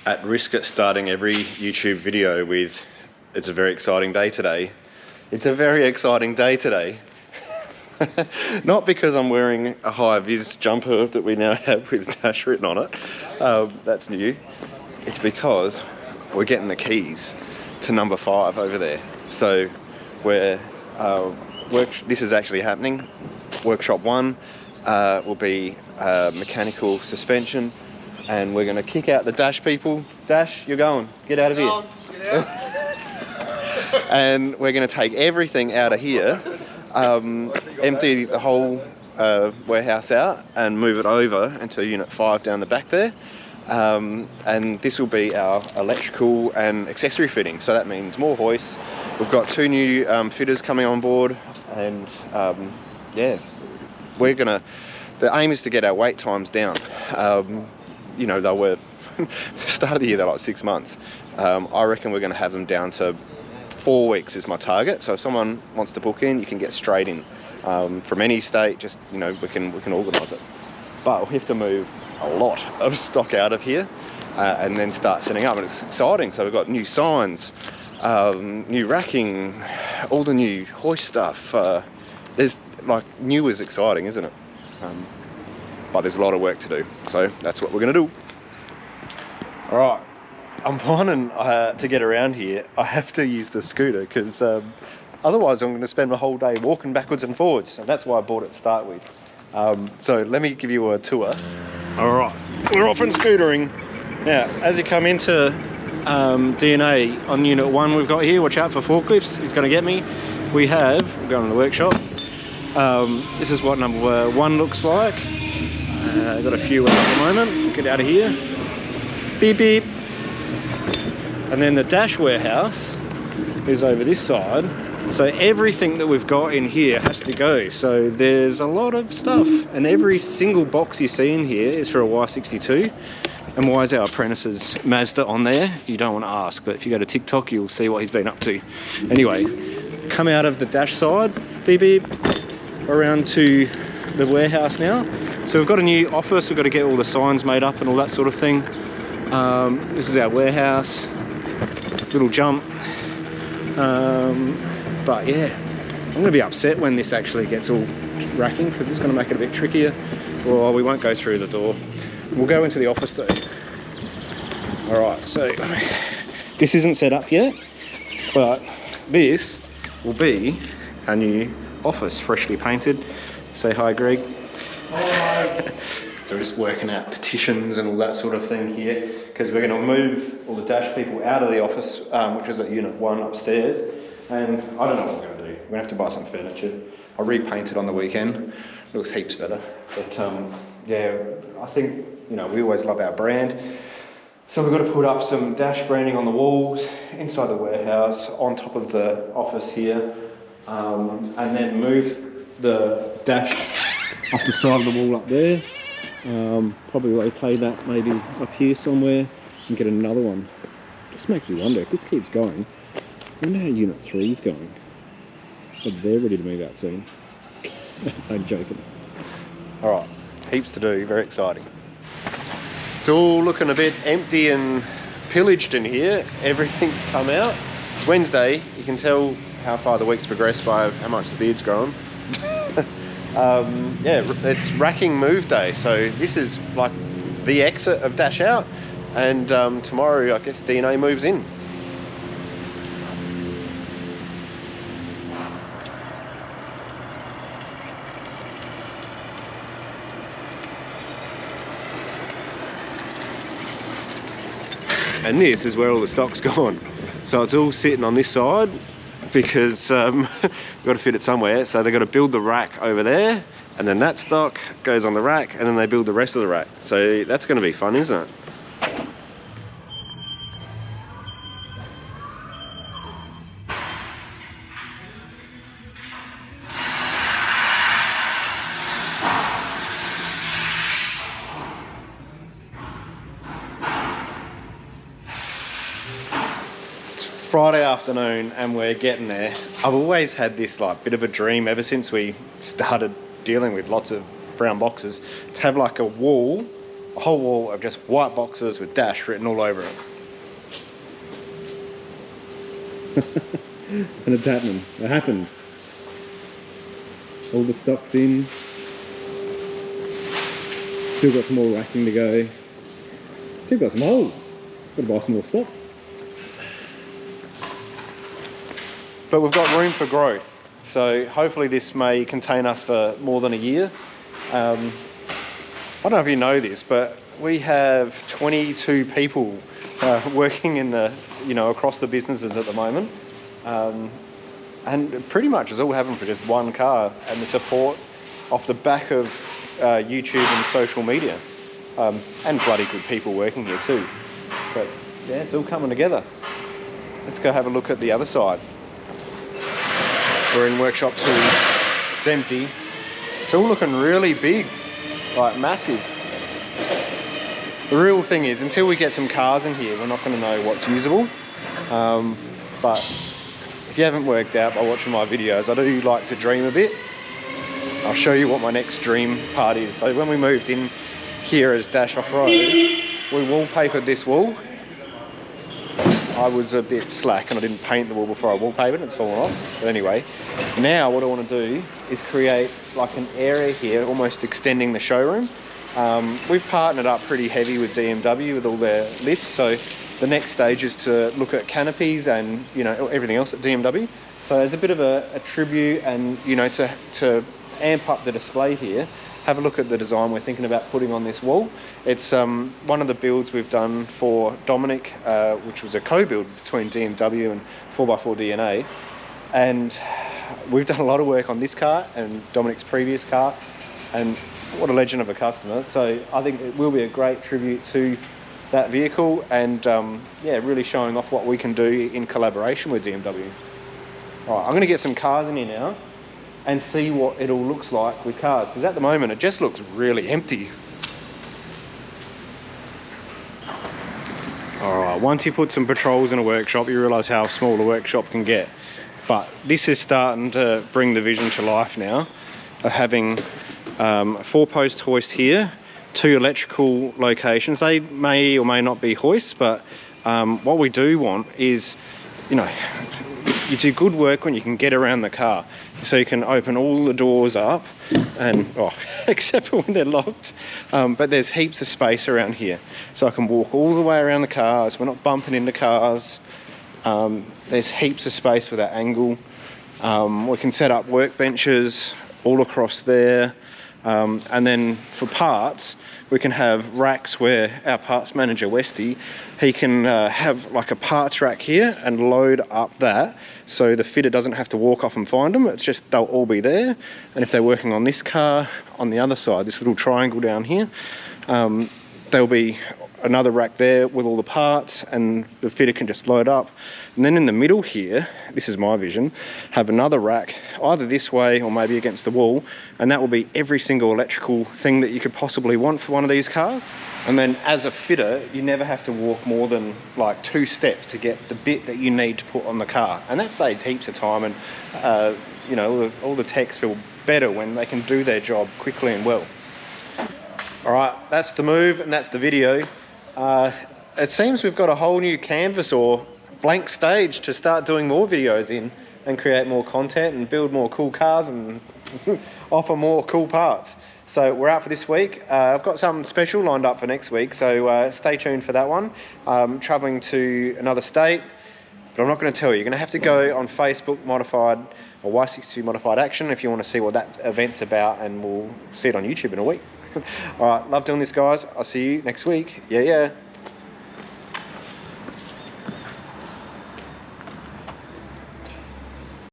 at risk at starting every YouTube video with, it's a very exciting day today. It's a very exciting day today. Not because I'm wearing a high-vis jumper that we now have with Dash written on it. That's new. It's because we're getting the keys to number 5 over there. So we're, this is actually happening. Workshop 1 will be mechanical suspension. And we're going to kick out the Dash people. Dash, you're going. Get out of here. Get out. And we're going to take everything out of here, empty the whole warehouse out and move it over into Unit 5 down the back there. And this will be our electrical and accessory fitting. So that means more hoists. We've got 2 new fitters coming on board. And yeah, we're going to... The aim is to get our wait times down. You know, they were start of the year, they're like 6 months. I reckon we're going to have them down to 4 weeks is my target. So if someone wants to book in, you can get straight in from any state. Just, you know, we can organise it. But we have to move a lot of stock out of here and then start setting up, and it's exciting. So we've got new signs, new racking, all the new hoist stuff. There's like new is exciting, isn't it? But there's a lot of work to do, so that's what we're going to do. All right, I'm finding to get around here, I have to use the scooter because otherwise I'm going to spend my whole day walking backwards and forwards, and that's why I bought it to start with. So let me give you a tour. All right, we're off and scootering. Now, as you come into DNA on Unit 1 we've got here, watch out for forklifts, it's going to get me. We're going to the workshop. This is what number 1 looks like. Got a few at the moment. Get out of here. Beep beep. And then the Dash warehouse is over this side. So everything that we've got in here has to go. So there's a lot of stuff, and every single box you see in here is for a Y62. And why is our apprentice's Mazda on there? You don't want to ask, but if you go to TikTok, you'll see what he's been up to. Anyway, come out of the Dash side. Beep beep. Around to the warehouse now. So we've got a new office, we've got to get all the signs made up and all that sort of thing. This is our warehouse, little jump. But yeah, I'm going to be upset when this actually gets all racking because it's going to make it a bit trickier. Well, we won't go through the door. We'll go into the office though. All right, so this isn't set up yet, but this will be a new office, freshly painted. Say hi, Greg. Hi. So we're just working out petitions and all that sort of thing here because we're going to move all the Dash people out of the office, which is at Unit 1 upstairs. And I don't know what we're going to do. We're going to have to buy some furniture. I repainted on the weekend. It looks heaps better. But yeah, I think, you know, we always love our brand. So we've got to put up some Dash branding on the walls, inside the warehouse, on top of the office here. And then move the Dash off the side of the wall up there. Probably locate that maybe up here somewhere and get another one. Just makes me wonder if this keeps going. I wonder how Unit 3 is going. But they're ready to move out soon. I'm joking. Alright, heaps to do, very exciting. It's all looking a bit empty and pillaged in here. Everything's come out. It's Wednesday, you can tell how far the week's progressed by how much the beard's grown. Yeah, it's racking move day, so this is like the exit of Dash out, and tomorrow I guess DNA moves in. And this is where all the stock's gone. So it's all sitting on this side because we've got to fit it somewhere. So they've got to build the rack over there, and then that stock goes on the rack, and then they build the rest of the rack. So that's going to be fun, isn't it? Friday afternoon and we're getting there. I've always had this like bit of a dream ever since we started dealing with lots of brown boxes to have like a wall a whole wall of just white boxes with Dash written all over it. And it's happening. It happened. All the stock's in. Still got some more racking to go. Still got some holes. Got to buy some more stock. But we've got room for growth. So hopefully this may contain us for more than a year. I don't know if you know this, but we have 22 people working in the, across the businesses at the moment. And pretty much it's all happened for just one car and the support off the back of YouTube and social media. And bloody good people working here too. But yeah, it's all coming together. Let's go have a look at the other side. We're in workshop 2, it's empty. It's all looking really big, like massive. The real thing is, until we get some cars in here, we're not going to know what's usable. But if you haven't worked out by watching my videos, I do like to dream a bit. I'll show you what my next dream part is. So when we moved in here as Dash Off-Road, we wallpapered this wall. I was a bit slack and I didn't paint the wall before I wallpapered it, it's fallen off. But anyway, now what I want to do is create like an area here, almost extending the showroom. We've partnered up pretty heavy with DMW with all their lifts, so the next stage is to look at canopies and everything else at DMW. So there's a bit of a tribute, and to amp up the display here, have a look at the design we're thinking about putting on this wall. It's one of the builds we've done for Dominic, which was a co-build between DMW and 4x4 DNA. And we've done a lot of work on this car and Dominic's previous car, and what a legend of a customer. So I think it will be a great tribute to that vehicle, and yeah, really showing off what we can do in collaboration with DMW. All right, I'm going to get some cars in here now and see what it all looks like with cars, because at the moment it just looks really empty. All right, once you put some patrols in a workshop, you realise how small a workshop can get. But this is starting to bring the vision to life now, of having a 4-post hoist here, 2 electrical locations. They may or may not be hoists, but what we do want is, you do good work when you can get around the car. So you can open all the doors up, and except for when they're locked, but there's heaps of space around here. So I can walk all the way around the cars, we're not bumping into cars. There's heaps of space with that angle. We can set up workbenches all across there. And then for parts, we can have racks where our parts manager, Westy, he can have like a parts rack here and load up that, so the fitter doesn't have to walk off and find them. It's just they'll all be there. And if they're working on this car, on the other side, this little triangle down here, there'll be another rack there with all the parts, and the fitter can just load up. And then in the middle here, this is my vision, have another rack either this way or maybe against the wall, and that will be every single electrical thing that you could possibly want for one of these cars. And then as a fitter, you never have to walk more than like 2 steps to get the bit that you need to put on the car, and that saves heaps of time. And all the techs feel better when they can do their job quickly and well. All right, that's the move and that's the video. It seems we've got a whole new canvas or blank stage to start doing more videos in and create more content and build more cool cars and offer more cool parts. So we're out for this week. I've got something special lined up for next week, so stay tuned for that one. Traveling to another state, but I'm not going to tell you. You're going to have to go on Facebook Modified or Y62 Modified Action if you want to see what that event's about, and we'll see it on YouTube in a week. All right, love doing this, guys. I'll see you next week. Yeah.